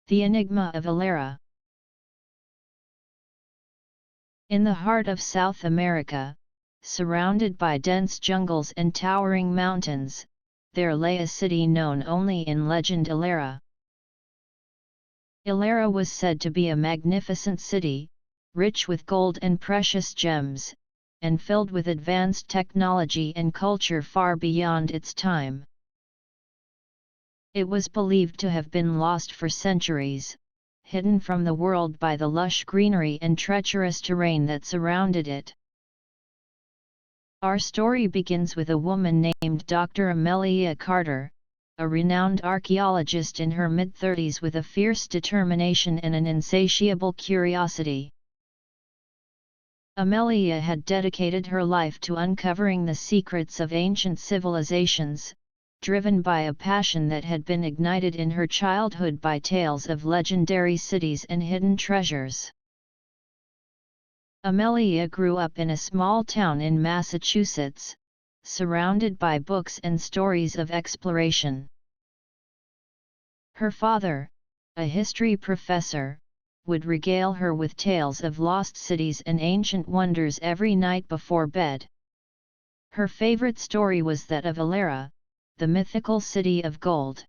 The Enigma of Elara. In the heart of South America, surrounded by dense jungles and towering mountains, there lay a city known only in legend, Elara. Elara was said to be a magnificent city, rich with gold and precious gems, and filled with advanced technology and culture far beyond its time. It was believed to have been lost for centuries, hidden from the world by the lush greenery and treacherous terrain that surrounded it. Our story begins with a woman named Dr. Amelia Carter, a renowned archaeologist in her mid-30s with a fierce determination and an insatiable curiosity. Amelia had dedicated her life to uncovering the secrets of ancient civilizations, driven by a passion that had been ignited in her childhood by tales of legendary cities and hidden treasures. Amelia grew up in a small town in Massachusetts, surrounded by books and stories of exploration. Her father, a history professor, would regale her with tales of lost cities and ancient wonders every night before bed. Her favorite story was that of Elara, the mythical city of gold.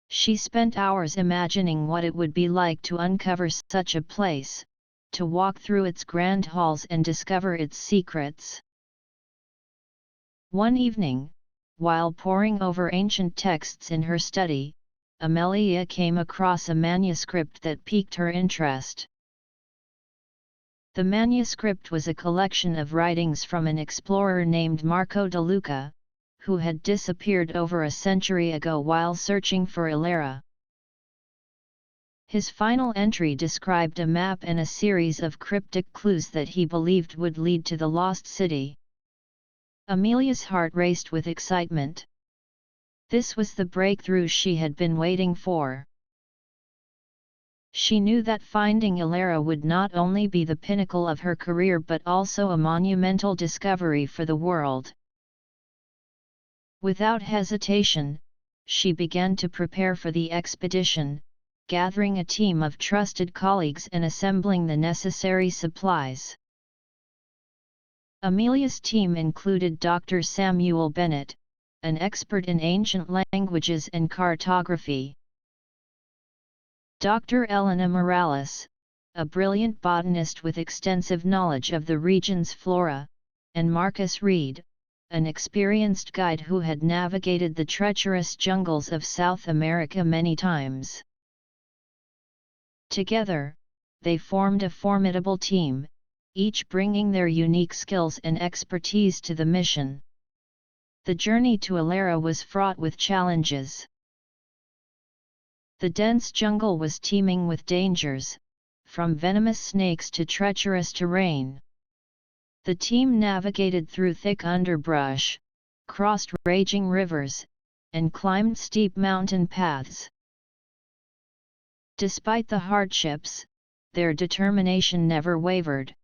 She spent hours imagining what it would be like to uncover such a place, to walk through its grand halls and discover its secrets. One evening, while poring over ancient texts in her study, Amelia came across a manuscript that piqued her interest. The manuscript was a collection of writings from an explorer named Marco de Luca, who had disappeared over a century ago while searching for Elara. His final entry described a map and a series of cryptic clues that he believed would lead to the lost city. Amelia's heart raced with excitement. This was the breakthrough she had been waiting for. She knew that finding Elara would not only be the pinnacle of her career but also a monumental discovery for the world. Without hesitation, she began to prepare for the expedition, gathering a team of trusted colleagues and assembling the necessary supplies. Amelia's team included Dr. Samuel Bennett, an expert in ancient languages and cartography; Dr. Elena Morales, a brilliant botanist with extensive knowledge of the region's flora; and Marcus Reed, an experienced guide who had navigated the treacherous jungles of South America many times. Together, they formed a formidable team, each bringing their unique skills and expertise to the mission. The journey to Elara was fraught with challenges. The dense jungle was teeming with dangers, from venomous snakes to treacherous terrain. The team navigated through thick underbrush, crossed raging rivers, and climbed steep mountain paths. Despite the hardships, their determination never wavered.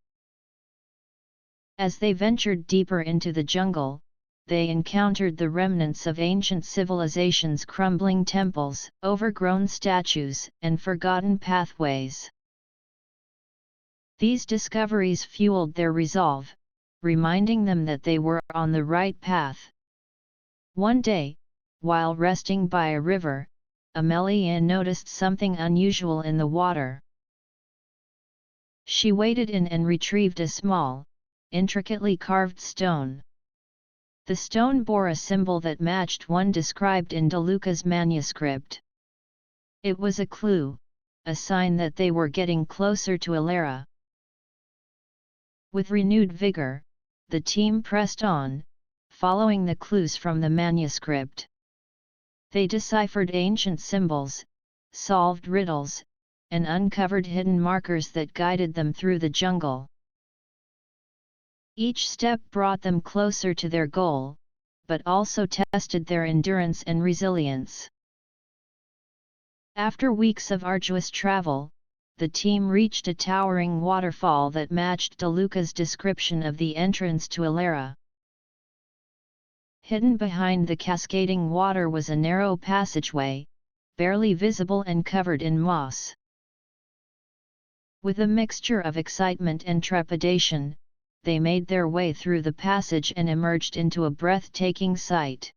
As they ventured deeper into the jungle, they encountered the remnants of ancient civilizations, crumbling temples, overgrown statues, and forgotten pathways. These discoveries fueled their resolve, reminding them that they were on the right path. One day, while resting by a river, Amelia noticed something unusual in the water. She waded in and retrieved a small, intricately carved stone. The stone bore a symbol that matched one described in De Luca's manuscript. It was a clue, a sign that they were getting closer to Elara. With renewed vigor, the team pressed on, following the clues from the manuscript. They deciphered ancient symbols, solved riddles, and uncovered hidden markers that guided them through the jungle. Each step brought them closer to their goal, but also tested their endurance and resilience. After weeks of arduous travel, the team reached a towering waterfall that matched De Luca's description of the entrance to Elara. Hidden behind the cascading water was a narrow passageway, barely visible and covered in moss. With a mixture of excitement and trepidation, they made their way through the passage and emerged into a breathtaking sight.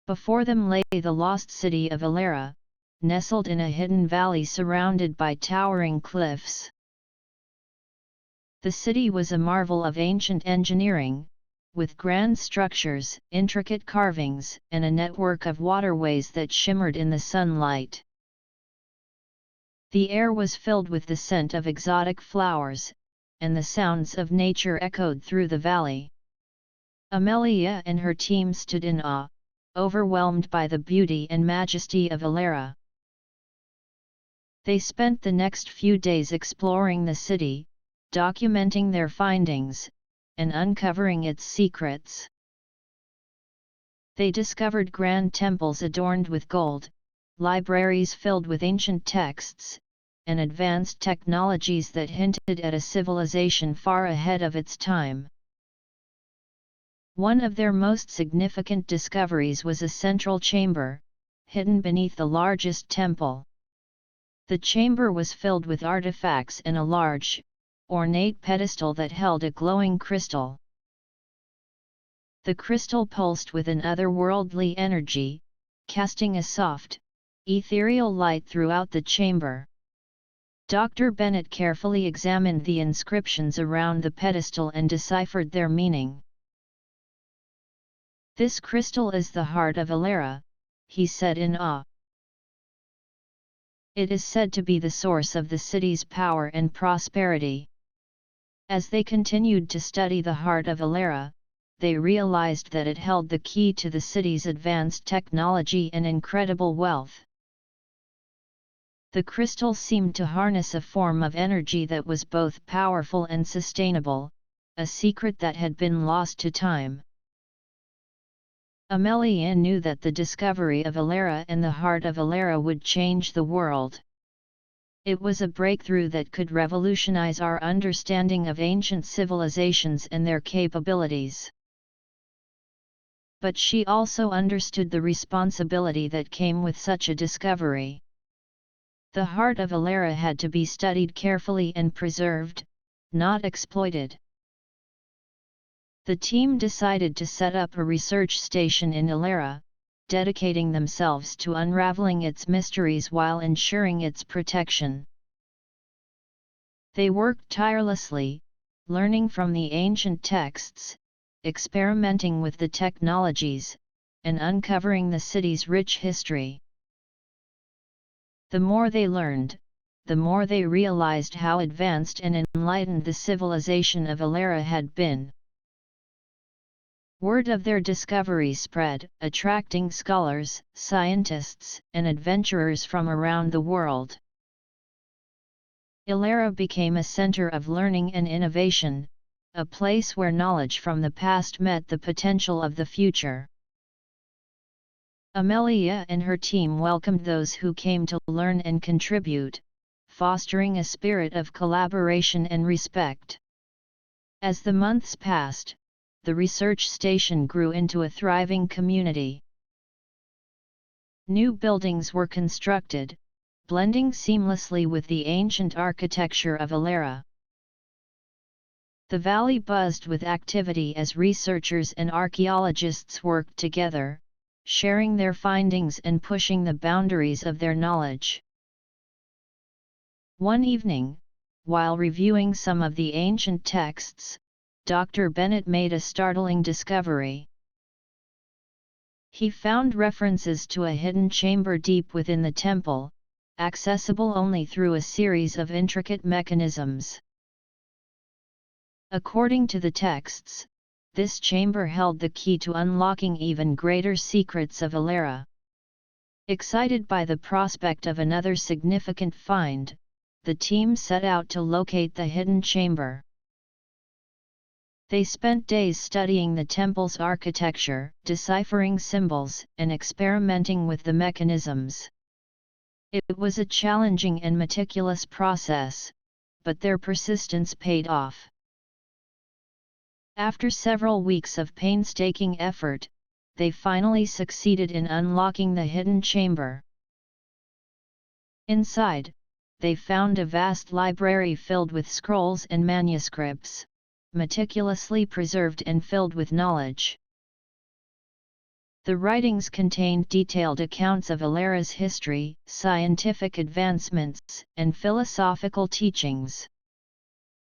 Before them lay the lost city of Elara, nestled in a hidden valley surrounded by towering cliffs. The city was a marvel of ancient engineering, with grand structures, intricate carvings, and a network of waterways that shimmered in the sunlight. The air was filled with the scent of exotic flowers, and the sounds of nature echoed through the valley. Amelia and her team stood in awe, overwhelmed by the beauty and majesty of Elara. They spent the next few days exploring the city, documenting their findings, and uncovering its secrets. They discovered grand temples adorned with gold, libraries filled with ancient texts, and advanced technologies that hinted at a civilization far ahead of its time. One of their most significant discoveries was a central chamber, hidden beneath the largest temple. The chamber was filled with artifacts and a large, ornate pedestal that held a glowing crystal. The crystal pulsed with an otherworldly energy, casting a soft, ethereal light throughout the chamber. Dr. Bennett carefully examined the inscriptions around the pedestal and deciphered their meaning. "This crystal is the heart of Elara," he said in awe. "It is said to be the source of the city's power and prosperity." As they continued to study the heart of Elara, they realized that it held the key to the city's advanced technology and incredible wealth. The crystal seemed to harness a form of energy that was both powerful and sustainable, a secret that had been lost to time. Amelia knew that the discovery of Elara and the heart of Elara would change the world. It was a breakthrough that could revolutionize our understanding of ancient civilizations and their capabilities. But she also understood the responsibility that came with such a discovery. The heart of Elara had to be studied carefully and preserved, not exploited. The team decided to set up a research station in Elara, dedicating themselves to unraveling its mysteries while ensuring its protection. They worked tirelessly, learning from the ancient texts, experimenting with the technologies, and uncovering the city's rich history. The more they learned, the more they realized how advanced and enlightened the civilization of Elara had been. Word of their discovery spread, attracting scholars, scientists, and adventurers from around the world. Elara became a center of learning and innovation, a place where knowledge from the past met the potential of the future. Amelia and her team welcomed those who came to learn and contribute, fostering a spirit of collaboration and respect. As the months passed, the research station grew into a thriving community. New buildings were constructed, blending seamlessly with the ancient architecture of Elara. The valley buzzed with activity as researchers and archaeologists worked together, sharing their findings and pushing the boundaries of their knowledge. One evening, while reviewing some of the ancient texts, Dr. Bennett made a startling discovery. He found references to a hidden chamber deep within the temple, accessible only through a series of intricate mechanisms. According to the texts, this chamber held the key to unlocking even greater secrets of Elara. Excited by the prospect of another significant find, the team set out to locate the hidden chamber. They spent days studying the temple's architecture, deciphering symbols, and experimenting with the mechanisms. It was a challenging and meticulous process, but their persistence paid off. After several weeks of painstaking effort, they finally succeeded in unlocking the hidden chamber. Inside, they found a vast library filled with scrolls and manuscripts, meticulously preserved and filled with knowledge. The writings contained detailed accounts of Elara's history, scientific advancements, and philosophical teachings.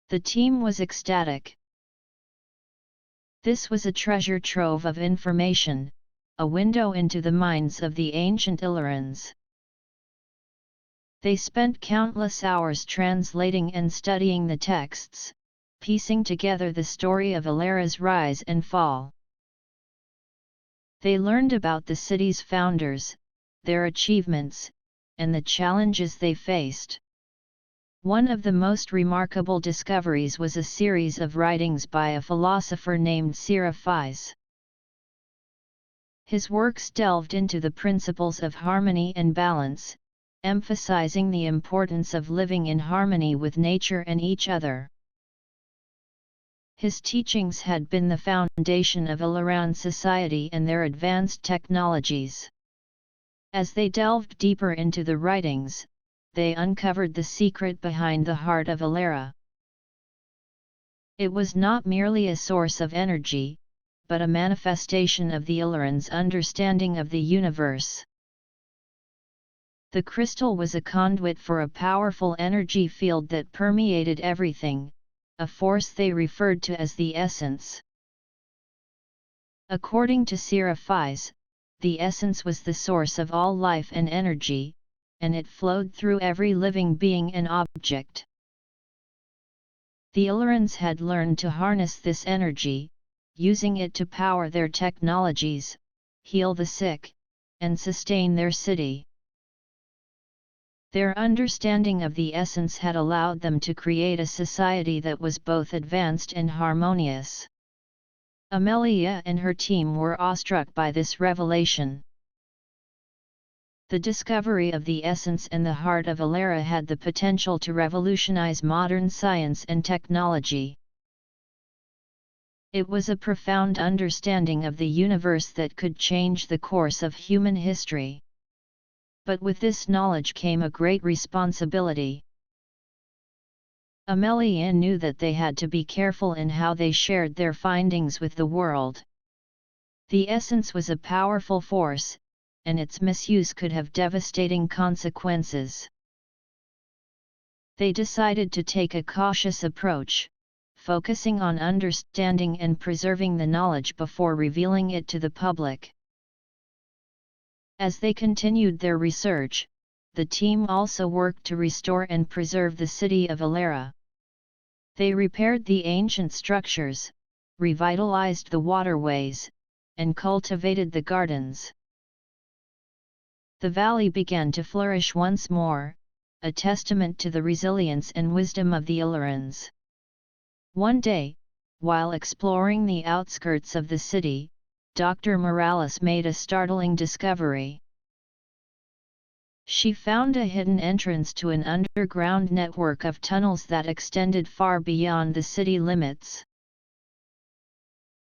The team was ecstatic. This was a treasure trove of information, a window into the minds of the ancient Elarans. They spent countless hours translating and studying the texts, piecing together the story of Elara's rise and fall. They learned about the city's founders, their achievements, and the challenges they faced. One of the most remarkable discoveries was a series of writings by a philosopher named Seraphis. His works delved into the principles of harmony and balance, emphasizing the importance of living in harmony with nature and each other. His teachings had been the foundation of Elaran society and their advanced technologies. As they delved deeper into the writings, they uncovered the secret behind the heart of Elara. It was not merely a source of energy, but a manifestation of the Elarans' understanding of the universe. The crystal was a conduit for a powerful energy field that permeated everything, a force they referred to as the essence. According to Seraphis, the essence was the source of all life and energy, and it flowed through every living being and object. The Elarans had learned to harness this energy, using it to power their technologies, heal the sick, and sustain their city. Their understanding of the essence had allowed them to create a society that was both advanced and harmonious. Amelia and her team were awestruck by this revelation. The discovery of the essence and the heart of Elara had the potential to revolutionize modern science and technology. It was a profound understanding of the universe that could change the course of human history. But with this knowledge came a great responsibility. Amelia knew that they had to be careful in how they shared their findings with the world. The essence was a powerful force, and its misuse could have devastating consequences. They decided to take a cautious approach, focusing on understanding and preserving the knowledge before revealing it to the public. As they continued their research, the team also worked to restore and preserve the city of Elara. They repaired the ancient structures, revitalized the waterways, and cultivated the gardens. The valley began to flourish once more, a testament to the resilience and wisdom of the Elarans. One day, while exploring the outskirts of the city, Dr. Morales made a startling discovery. She found a hidden entrance to an underground network of tunnels that extended far beyond the city limits.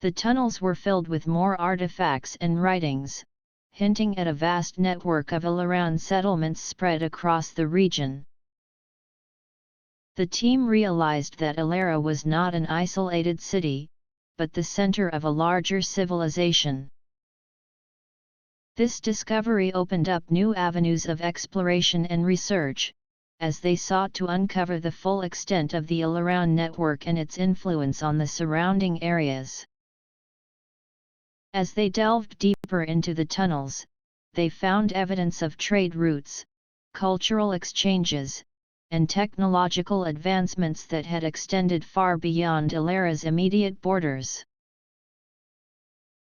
The tunnels were filled with more artifacts and writings, hinting at a vast network of Elaran settlements spread across the region. The team realized that Elara was not an isolated city, but the center of a larger civilization. This discovery opened up new avenues of exploration and research, as they sought to uncover the full extent of the Elaran network and its influence on the surrounding areas. As they delved deeper into the tunnels, they found evidence of trade routes, cultural exchanges, and technological advancements that had extended far beyond Elara's immediate borders.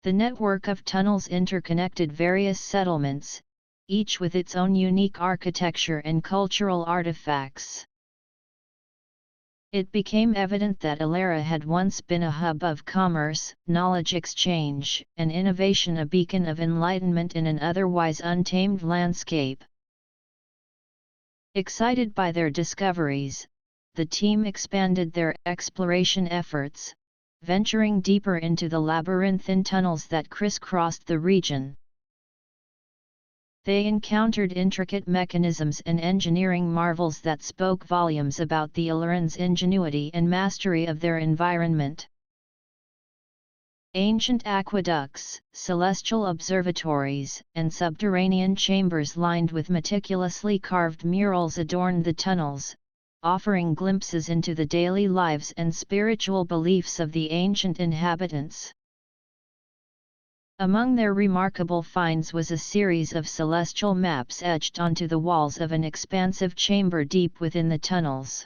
The network of tunnels interconnected various settlements, each with its own unique architecture and cultural artifacts. It became evident that Elara had once been a hub of commerce, knowledge exchange, and innovation, a beacon of enlightenment in an otherwise untamed landscape. Excited by their discoveries, the team expanded their exploration efforts, venturing deeper into the labyrinthine tunnels that crisscrossed the region. They encountered intricate mechanisms and engineering marvels that spoke volumes about the Elarans' ingenuity and mastery of their environment. Ancient aqueducts, celestial observatories, and subterranean chambers lined with meticulously carved murals adorned the tunnels, offering glimpses into the daily lives and spiritual beliefs of the ancient inhabitants. Among their remarkable finds was a series of celestial maps etched onto the walls of an expansive chamber deep within the tunnels.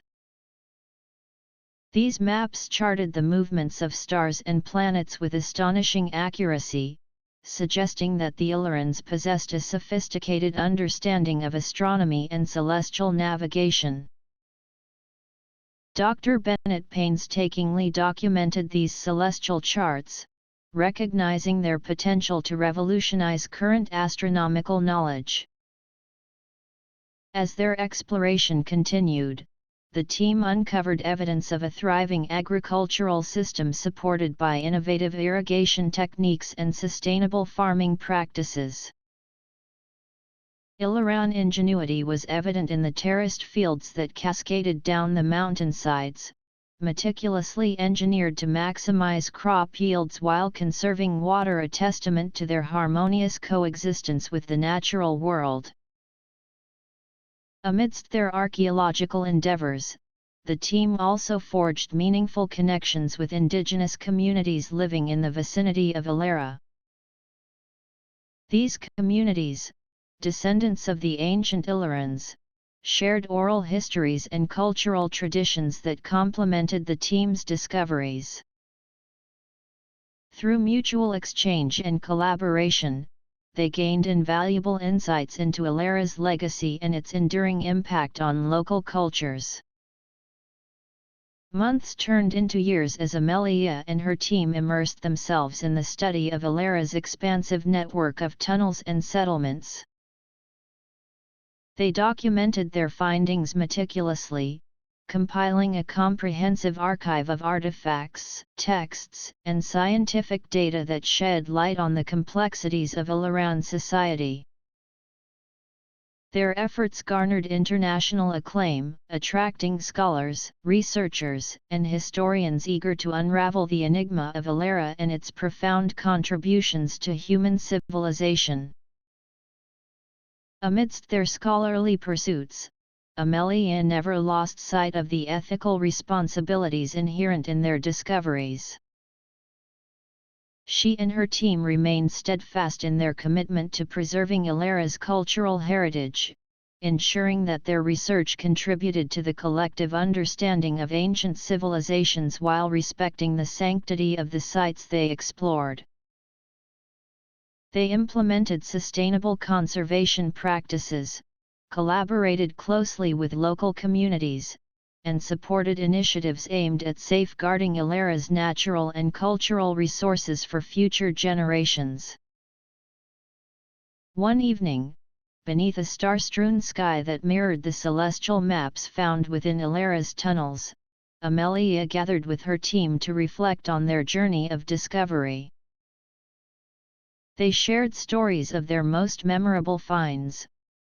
These maps charted the movements of stars and planets with astonishing accuracy, suggesting that the Elarans possessed a sophisticated understanding of astronomy and celestial navigation. Dr. Bennett painstakingly documented these celestial charts, recognizing their potential to revolutionize current astronomical knowledge. As their exploration continued, the team uncovered evidence of a thriving agricultural system supported by innovative irrigation techniques and sustainable farming practices. Elaran ingenuity was evident in the terraced fields that cascaded down the mountainsides, meticulously engineered to maximize crop yields while conserving water, a testament to their harmonious coexistence with the natural world. Amidst their archaeological endeavors, the team also forged meaningful connections with indigenous communities living in the vicinity of Elara. These communities, descendants of the ancient Elarans, shared oral histories and cultural traditions that complemented the team's discoveries. Through mutual exchange and collaboration, they gained invaluable insights into Elara's legacy and its enduring impact on local cultures. Months turned into years as Amelia and her team immersed themselves in the study of Elara's expansive network of tunnels and settlements. They documented their findings meticulously, compiling a comprehensive archive of artifacts, texts, and scientific data that shed light on the complexities of Elaran society. Their efforts garnered international acclaim, attracting scholars, researchers, and historians eager to unravel the enigma of Elara and its profound contributions to human civilization. Amidst their scholarly pursuits, Amelia never lost sight of the ethical responsibilities inherent in their discoveries. She and her team remained steadfast in their commitment to preserving Elara's cultural heritage, ensuring that their research contributed to the collective understanding of ancient civilizations while respecting the sanctity of the sites they explored. They implemented sustainable conservation practices, collaborated closely with local communities, and supported initiatives aimed at safeguarding Elara's natural and cultural resources for future generations. One evening, beneath a star-strewn sky that mirrored the celestial maps found within Elara's tunnels, Amelia gathered with her team to reflect on their journey of discovery. They shared stories of their most memorable finds,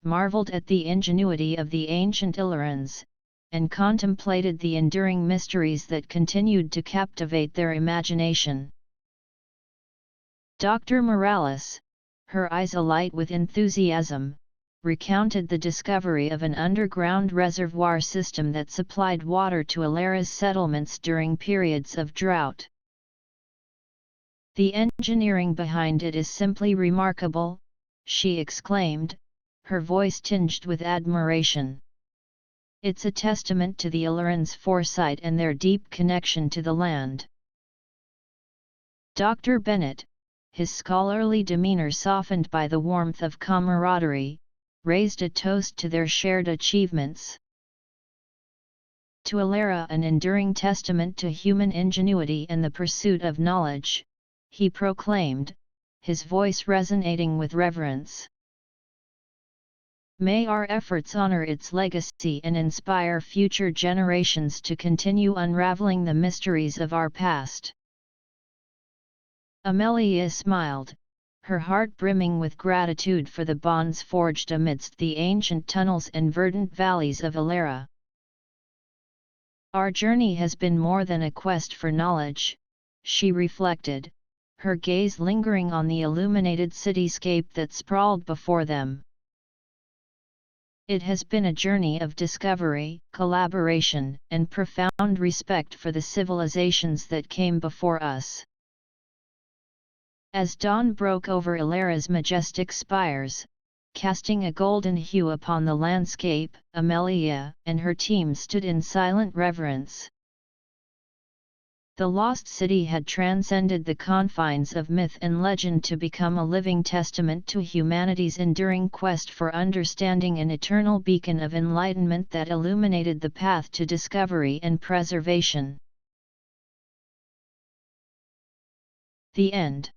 marveled at the ingenuity of the ancient Elarans, and contemplated the enduring mysteries that continued to captivate their imagination. Dr. Morales, her eyes alight with enthusiasm, recounted the discovery of an underground reservoir system that supplied water to Elara's settlements during periods of drought. "The engineering behind it is simply remarkable," she exclaimed, her voice tinged with admiration. "It's a testament to the Elarans' foresight and their deep connection to the land." Dr. Bennett, his scholarly demeanor softened by the warmth of camaraderie, raised a toast to their shared achievements. "To Elara, an enduring testament to human ingenuity and the pursuit of knowledge," he proclaimed, his voice resonating with reverence. "May our efforts honor its legacy and inspire future generations to continue unraveling the mysteries of our past." Amelia smiled, her heart brimming with gratitude for the bonds forged amidst the ancient tunnels and verdant valleys of Elara. Our journey has been more than a quest for knowledge, she reflected, her gaze lingering on the illuminated cityscape that sprawled before them. It has been a journey of discovery, collaboration, and profound respect for the civilizations that came before us. As dawn broke over Elara's majestic spires, casting a golden hue upon the landscape, Amelia and her team stood in silent reverence. The lost city had transcended the confines of myth and legend to become a living testament to humanity's enduring quest for understanding, an eternal beacon of enlightenment that illuminated the path to discovery and preservation. The end.